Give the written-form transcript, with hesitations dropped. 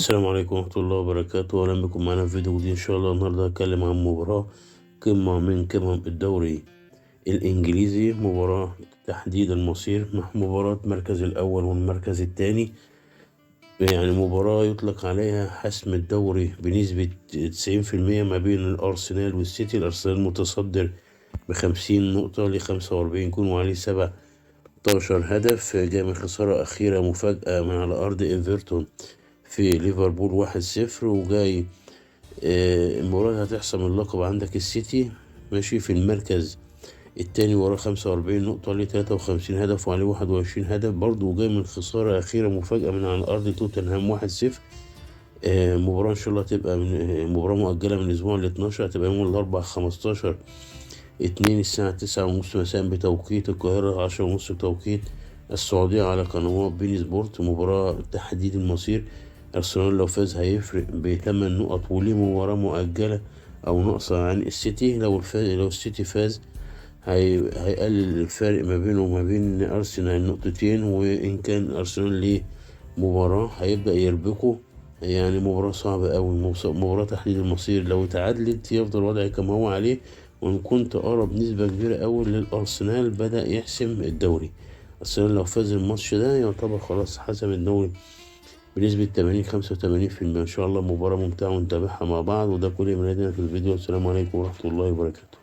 السلام عليكم ورحمة الله وبركاته. أهلا بكم معنا في فيديو جديد إن شاء الله. النهاردة هتكلم عن مباراة قمة من قمم الدوري الإنجليزي، مباراة تحديد المصير مع مباراة المركز الأول والمركز الثاني. يعني مباراة يطلق عليها حسم الدوري بنسبة 90% ما بين الأرسنال والسيتي. الأرسنال متصدر ب50 نقطة ل45 جون وعليه 17 هدف، جاء من خسارة أخيرة مفاجأة من على أرض إيفرتون في ليفربول 1-0، وجاي المباراة هتحسم اللقب. عندك السيتي ماشي في المركز التاني وراه 45 نقطة، ليه 53 هدف وعليه 21 هدف برضه، وجاي من خسارة أخيرة مفاجأة من على أرض توتنهام 1-0. مباراة إن شاء الله تبقى مباراة مؤجلة من الأسبوع ال12، هتبقى يوم الأربعاء 15/2 الساعة 9:30 مساء بتوقيت القاهرة، 10:30 بتوقيت السعودية على قنوات بين سبورت. مباراة تحديد المصير. أرسنال لو فاز هيفرق ب8 نقط وليه مباراة مؤجلة أو ناقصة عن السيتي. لو السيتي فاز هيقلل الفارق ما بينه وما بين أرسنال نقطتين، وإن كان أرسنال ليه مباراة هيبدأ يربكه. يعني مباراة صعبة أوي، مباراة تحديد المصير. لو تعادلت يفضل وضعي كما هو عليه، وإن كنت أقرب نسبة كبيرة أوي للأرسنال بدأ يحسم الدوري. أرسنال لو فاز الماتش ده يعتبر خلاص حسم الدوري بنسبة 85%. إن شاء الله مباراة ممتعة ونتابعها مع بعض. وده كل ما لدينا في الفيديو. السلام عليكم ورحمة الله وبركاته.